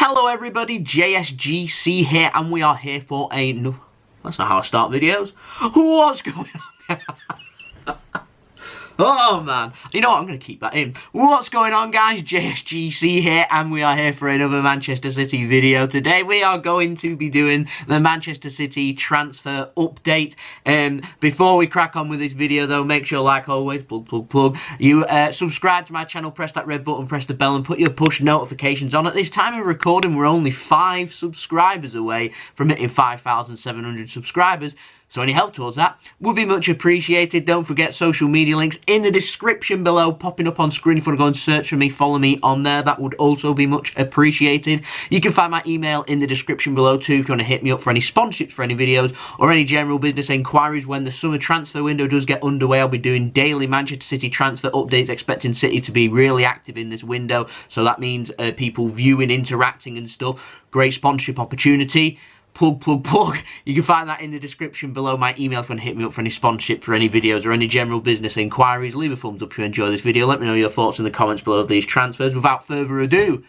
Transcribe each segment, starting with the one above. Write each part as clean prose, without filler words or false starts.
Hello everybody, JSGC here, and we are here for a... No, that's not how I start videos. What's going on? Oh man, you know what, I'm going to keep that in. What's going on guys, JSGC here, and we are here for another Manchester City video. Today we are going to be doing the Manchester City transfer update. Before we crack on with this video though, make sure, like always, you subscribe to my channel, press that red button, press the bell and put your push notifications on. At this time of recording, we're only 5 subscribers away from hitting 5,700 subscribers. So any help towards that would be much appreciated. Don't forget social media links in the description below, popping up on screen. If you want to go and search for me, follow me on there. That would also be much appreciated. You can find my email in the description below too if you want to hit me up for any sponsorships for any videos or any general business inquiries. When the summer transfer window does get underway, I'll be doing daily Manchester City transfer updates, expecting City to be really active in this window. So that means people viewing, interacting and stuff. Great sponsorship opportunity. Plug. You can find that in the description below. My email if you want to hit me up for any sponsorship for any videos or any general business inquiries. Leave a thumbs up if you enjoy this video. Let me know your thoughts in the comments below of these transfers. Without further ado,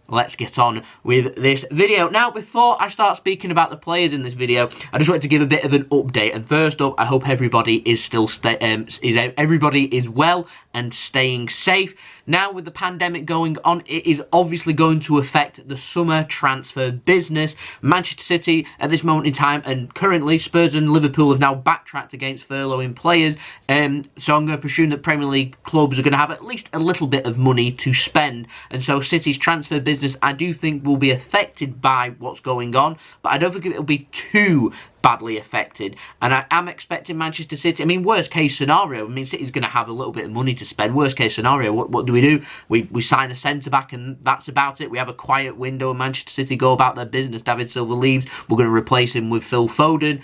let's get on with this video. Now, before I start speaking about the players in this video, I just wanted to give a bit of an update. And first up, I hope everybody is still everybody is well and staying safe. Now, with the pandemic going on, it is obviously going to affect the summer transfer business. Manchester City, at this moment in time, and currently, Spurs and Liverpool have now backtracked against furloughing players. So I'm going to presume that Premier League clubs are going to have at least a little bit of money to spend. And so City's transfer business, I do think, will be affected by what's going on. But I don't think it'll be too badly affected, and I am expecting Manchester City, I mean, worst case scenario, I mean, City's going to have a little bit of money to spend. Worst case scenario, what do? We sign a centre-back and that's about it. We have a quiet window and Manchester City go about their business. David Silva leaves, we're going to replace him with Phil Foden.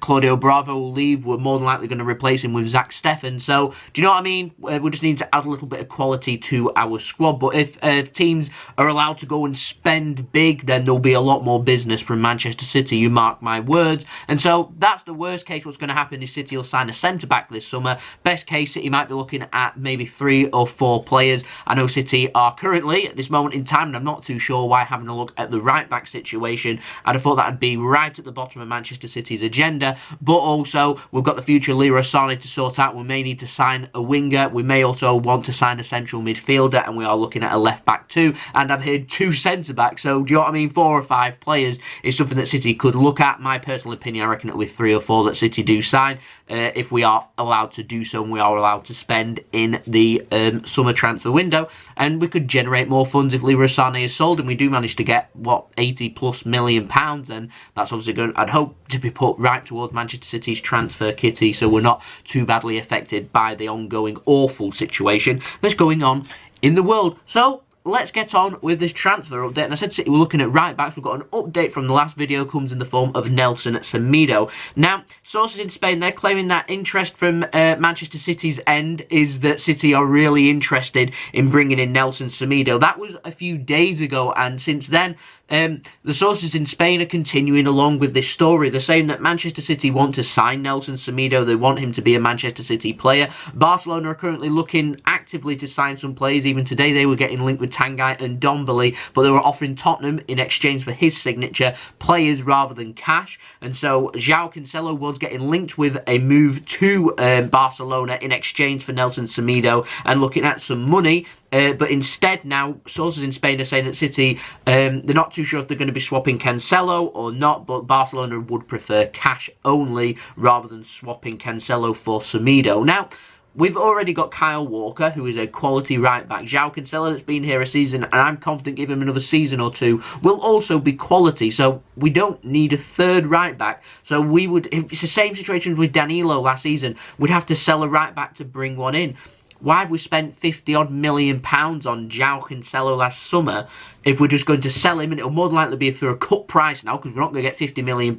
Claudio Bravo will leave, we're more than likely going to replace him with Zach Steffen. So, do you know what I mean? We just need to add a little bit of quality to our squad. But if teams are allowed to go and spend big, then there'll be a lot more business from Manchester City, you mark my words. And so that's the worst case. What's going to happen is City will sign a centre-back this summer. Best case, City might be looking at maybe 3 or 4 players. I know City are currently, at this moment in time, and I'm not too sure why, having a look at the right-back situation. I'd have thought that would be right at the bottom of Manchester City's agenda. But also, we've got the future Leroy Sane to sort out. We may need to sign a winger. We may also want to sign a central midfielder, and we are looking at a left-back too. And I've heard 2 centre-backs. So, do you know what I mean? 4 or 5 players is something that City could look at. My personal opinion, I reckon it'll be 3 or 4 that City do sign, if we are allowed to do so and we are allowed to spend in the summer transfer window. And we could generate more funds if Leroy Sane is sold and we do manage to get, what, £80+ million, and that's obviously going, I'd hope, to be put right towards Manchester City's transfer kitty, so we're not too badly affected by the ongoing awful situation that's going on in the world. So let's get on with this transfer update. And I said City, we're looking at right backs. We've got an update from the last video, comes in the form of Nelson Semedo. Now, sources in Spain, they're claiming that interest from Manchester City's end is that City are really interested in bringing in Nelson Semedo. That was a few days ago, and since then, the sources in Spain are continuing along with this story. They're saying that Manchester City want to sign Nelson Semedo. They want him to be a Manchester City player. Barcelona are currently looking actively to sign some players. Even today they were getting linked with Tanguy and Dombele, but they were offering Tottenham, in exchange for his signature, players rather than cash. And so João Cancelo was getting linked with a move to Barcelona in exchange for Nelson Semedo and looking at some money. But instead now, sources in Spain are saying that City, they're not too sure if they're going to be swapping Cancelo or not, but Barcelona would prefer cash only rather than swapping Cancelo for Semedo. Now, we've already got Kyle Walker, who is a quality right-back. João Cancelo, that's been here a season, and I'm confident give him another season or 2, will also be quality. So we don't need a third right-back. So we would, it's the same situation with Danilo last season. We'd have to sell a right-back to bring one in. Why have we spent £50-odd million on João Cancelo last summer if we're just going to sell him? And it'll more than likely be for a cut price now, because we're not going to get £50 million.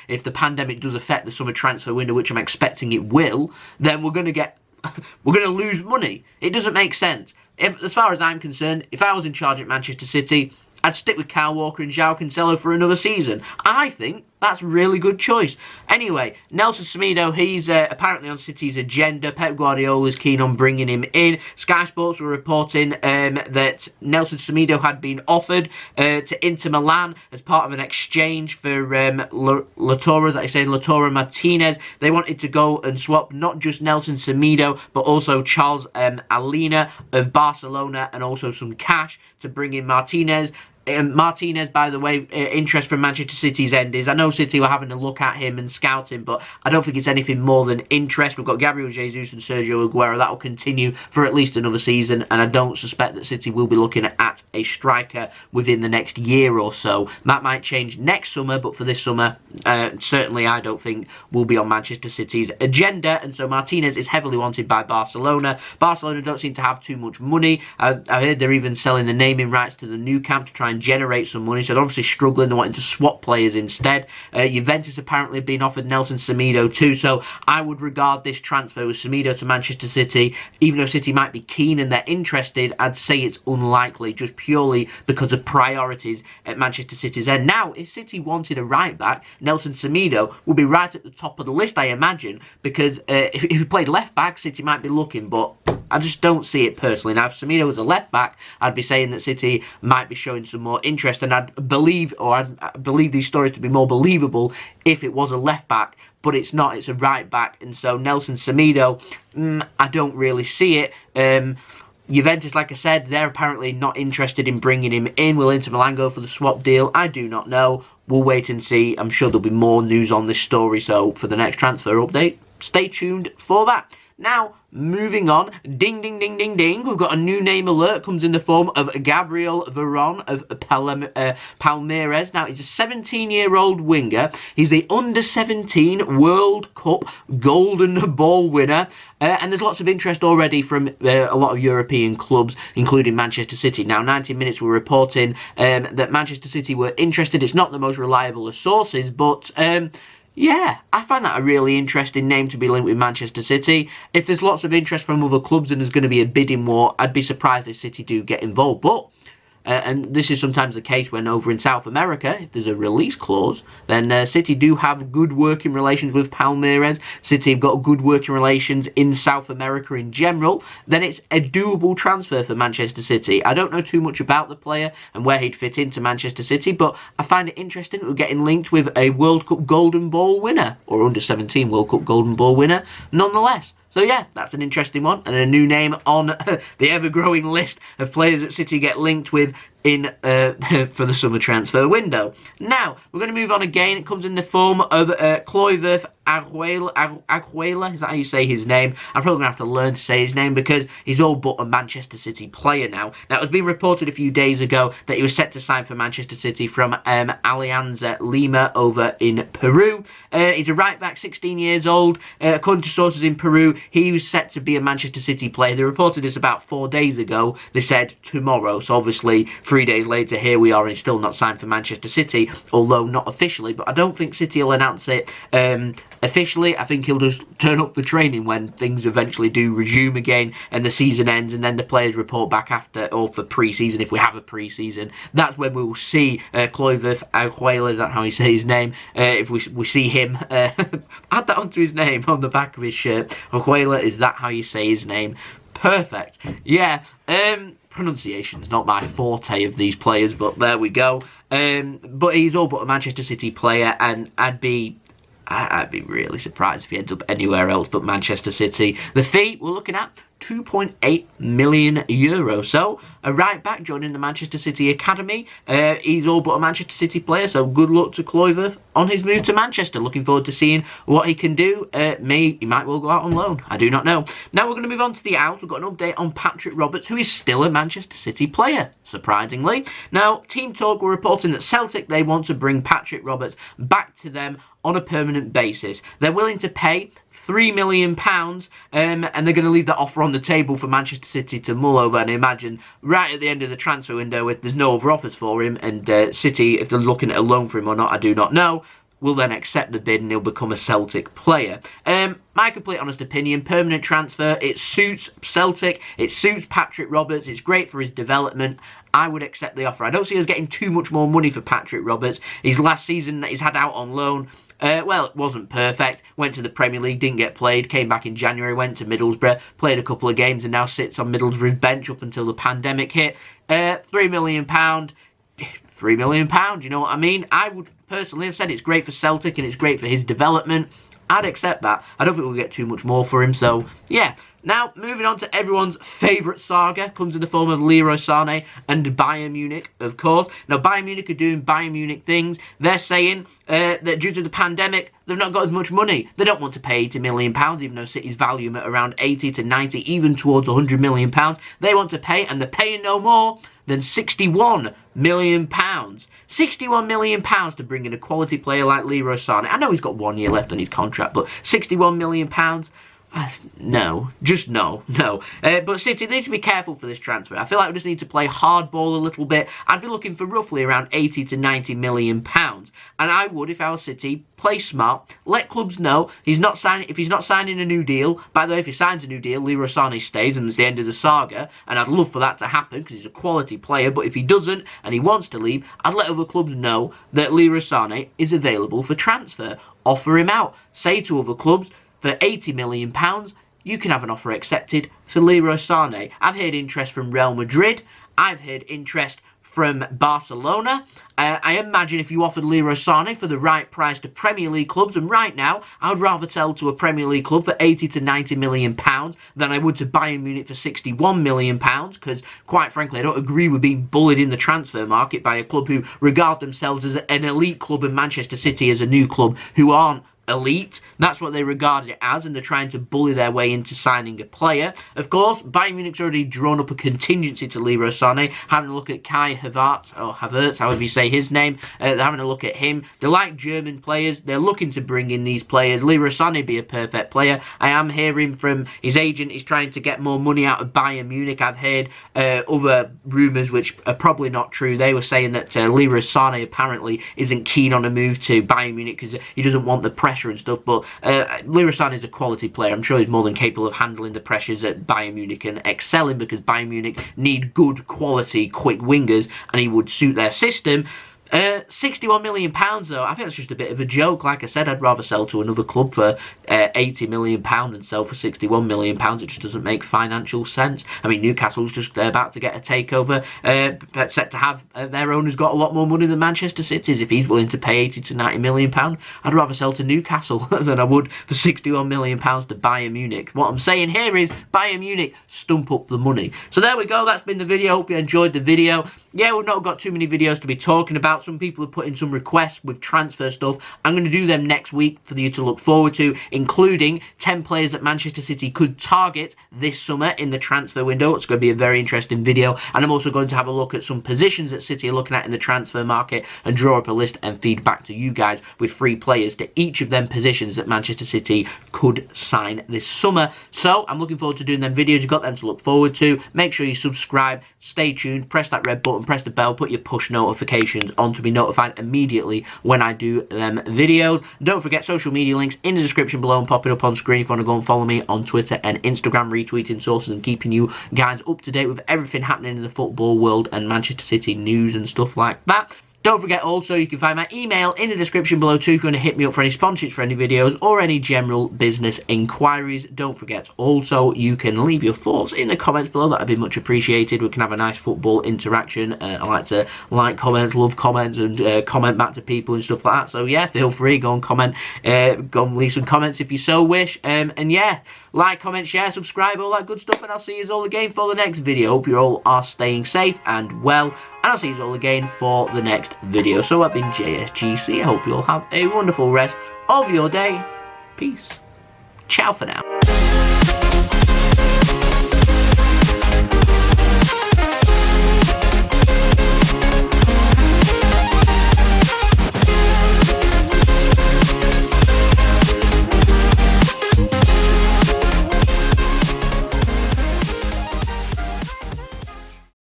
If the pandemic does affect the summer transfer window, which I'm expecting it will, then we're going to lose money. It doesn't make sense. As far as I'm concerned, if I was in charge at Manchester City, I'd stick with Kyle Walker and João Cancelo for another season. I think That's a really good choice. Anyway, Nelson Semedo, he's apparently on City's agenda. Pep Guardiola's keen on bringing him in. Sky Sports were reporting that Nelson Semedo had been offered to Inter Milan as part of an exchange for Lautaro Martinez. They wanted to go and swap not just Nelson Semedo, but also Charles Alina of Barcelona, and also some cash to bring in Martinez. Martinez, by the way, interest from Manchester City's end is, I know City were having a look at him and scout him, but I don't think it's anything more than interest. We've got Gabriel Jesus and Sergio Aguero. That will continue for at least another season, and I don't suspect that City will be looking at a striker within the next year or so. That might change next summer, but for this summer, certainly I don't think will be on Manchester City's agenda, and so Martinez is heavily wanted by Barcelona. Barcelona don't seem to have too much money. I heard they're even selling the naming rights to the new camp to try and generate some money, so they're obviously struggling. They're wanting to swap players instead. Juventus apparently have been offered Nelson Semedo too, so I would regard this transfer with Semedo to Manchester City, even though City might be keen and they're interested, I'd say it's unlikely, just purely because of priorities at Manchester City's end. Now, if City wanted a right-back, Nelson Semedo would be right at the top of the list, I imagine, because if he played left-back, City might be looking, but I just don't see it personally. Now, if Semedo was a left-back, I'd be saying that City might be showing some more interest, and I believe these stories to be more believable if it was a left-back, but it's not. It's a right-back, and so Nelson Semedo, I don't really see it. Juventus, like I said, they're apparently not interested in bringing him in. Will Inter Milan go for the swap deal? I do not know. We'll wait and see. I'm sure there'll be more news on this story, so for the next transfer update, stay tuned for that. Now, moving on, ding, ding, ding, ding, ding, we've got a new name alert, comes in the form of Gabriel Veron of Palmeiras. Now, he's a 17-year-old winger. He's the Under-17 World Cup Golden Ball winner, and there's lots of interest already from a lot of European clubs, including Manchester City. Now, 90 Minutes were reporting that Manchester City were interested. It's not the most reliable of sources, but yeah, I find that a really interesting name to be linked with Manchester City. If there's lots of interest from other clubs and there's going to be a bidding war, I'd be surprised if City do get involved. But and this is sometimes the case when over in South America, if there's a release clause, then City do have good working relations with Palmeiras. City have got good working relations in South America in general. Then it's a doable transfer for Manchester City. I don't know too much about the player and where he'd fit into Manchester City, but I find it interesting that we're getting linked with a World Cup Golden Ball winner, or Under-17 World Cup Golden Ball winner, nonetheless. So yeah, that's an interesting one, and a new name on the ever-growing list of players that City get linked with in for the summer transfer window. Now, we're going to move on again. It comes in the form of Kluiverth Aguilar, is that how you say his name? I'm probably going to have to learn to say his name because he's all but a Manchester City player now. Now, it was being reported a few days ago that he was set to sign for Manchester City from Allianza Lima over in Peru. He's a right-back, 16 years old. According to sources in Peru, he was set to be a Manchester City player. They reported this about 4 days ago. They said tomorrow, so obviously 3 days later, here we are, and he's still not signed for Manchester City, although not officially. But I don't think City will announce it officially. I think he'll just turn up for training when things eventually do resume again and the season ends, and then the players report back after, or for pre-season, if we have a pre-season. That's when we will see Kluiverth Aguilar, is that how you say his name? If we see him, add that onto his name on the back of his shirt. Aguilar, is that how you say his name? Perfect. Yeah, pronunciation's not my forte of these players, but there we go. But he's all but a Manchester City player, and I'd be really surprised if he ends up anywhere else but Manchester City. The fee we're looking at, €2.8 million. So, a right-back joining the Manchester City Academy. He's all but a Manchester City player, so good luck to Kluiverth on his move to Manchester. Looking forward to seeing what he can do. He might well go out on loan. I do not know. Now we're going to move on to the out. We've got an update on Patrick Roberts, who is still a Manchester City player, surprisingly. Now, Team Talk were reporting that Celtic, they want to bring Patrick Roberts back to them on a permanent basis. They're willing to pay £3 million, and they're going to leave that offer on the table for Manchester City to mull over. And I imagine right at the end of the transfer window, if there's no other offers for him, and City, if they're looking at a loan for him or not, I do not know. will then accept the bid and he'll become a Celtic player. My complete honest opinion, permanent transfer, it suits Celtic, it suits Patrick Roberts, it's great for his development. I would accept the offer. I don't see us getting too much more money for Patrick Roberts. His last season that he's had out on loan, well, it wasn't perfect. Went to the Premier League, didn't get played, came back in January, went to Middlesbrough, played a couple of games and now sits on Middlesbrough's bench up until the pandemic hit. £3 million. £3 million, you know what I mean? I would personally have said it's great for Celtic and it's great for his development. I'd accept that. I don't think we'll get too much more for him, so yeah. Now, moving on to everyone's favourite saga, comes in the form of Leroy Sane and Bayern Munich, of course. Now, Bayern Munich are doing Bayern Munich things. They're saying that due to the pandemic, they've not got as much money. They don't want to pay £80 million, even though City's value them at around 80 to 90, even towards £100 million. They want to pay, and they're paying no more than £61 million. £61 million to bring in a quality player like Leroy Sane. I know he's got 1 year left on his contract, but £61 million... no, just no. But City need to be careful for this transfer. I feel like we just need to play hardball a little bit. I'd be looking for roughly around 80 to 90 million pounds. And I would, if I was City, play smart, let clubs know if he's not signing a new deal. By the way, if he signs a new deal, Leroy Sane stays and it's the end of the saga. And I'd love for that to happen because he's a quality player. But if he doesn't and he wants to leave, I'd let other clubs know that Leroy Sane is available for transfer. Offer him out. Say to other clubs, for £80 million, you can have an offer accepted for Leroy Sane. I've heard interest from Real Madrid. I've heard interest from Barcelona. I imagine if you offered Leroy Sane for the right price to Premier League clubs, and right now, I would rather sell to a Premier League club for 80 to 90 million pounds than I would to Bayern Munich for 61 million pounds, because quite frankly, I don't agree with being bullied in the transfer market by a club who regard themselves as an elite club and Manchester City as a new club who aren't elite. That's what they regard it as, and they're trying to bully their way into signing a player. Of course, Bayern Munich's already drawn up a contingency to Leroy Sane, having a look at Kai Havertz, or Havertz, however you say his name. They're having a look at him. They like German players. They're looking to bring in these players. Leroy Sane would be a perfect player. I am hearing from his agent, he's trying to get more money out of Bayern Munich. I've heard other rumours which are probably not true. They were saying that Leroy Sane apparently isn't keen on a move to Bayern Munich because he doesn't want the pressure and stuff, but Leroy Sane is a quality player. I'm sure he's more than capable of handling the pressures at Bayern Munich and excelling, because Bayern Munich need good quality quick wingers and he would suit their system. £61 million though, I think that's just a bit of a joke. Like I said, I'd rather sell to another club for £80 million than sell for £61 million. It just doesn't make financial sense. I mean, Newcastle's just about to get a takeover, set to have their owner's got a lot more money than Manchester City's. If he's willing to pay 80 to 90 million pounds, I'd rather sell to Newcastle than I would for £61 million to Bayern Munich. What I'm saying here is Bayern Munich stump up the money. So there we go, that's been the video. Hope you enjoyed the video. Yeah, we've not got too many videos to be talking about. Some people have put in some requests with transfer stuff. I'm going to do them next week for you to look forward to, including 10 players that Manchester City could target this summer in the transfer window. It's going to be a very interesting video. And I'm also going to have a look at some positions that City are looking at in the transfer market and draw up a list and feed back to you guys with 3 players to each of them positions that Manchester City could sign this summer. So I'm looking forward to doing them videos. You've got them to look forward to. Make sure you subscribe, stay tuned, press that red button, press the bell, put your push notifications on to be notified immediately when I do them videos. Don't forget social media links in the description below and popping up on screen if you want to go and follow me on Twitter and Instagram, retweeting sources and keeping you guys up to date with everything happening in the football world and Manchester City news and stuff like that. Don't forget also, you can find my email in the description below too if you want to hit me up for any sponsorships for any videos or any general business inquiries. Don't forget also, you can leave your thoughts in the comments below. That would be much appreciated. We can have a nice football interaction. I like to like comments, love comments, and comment back to people and stuff like that. So yeah, feel free, go and comment, go and leave some comments if you so wish. And yeah, like, comment, share, subscribe, all that good stuff, and I'll see you all again for the next video. Hope you all are staying safe and well, and I'll see you all again for the next video. So I've been JSGC. I hope you all have a wonderful rest of your day. Peace. Ciao for now.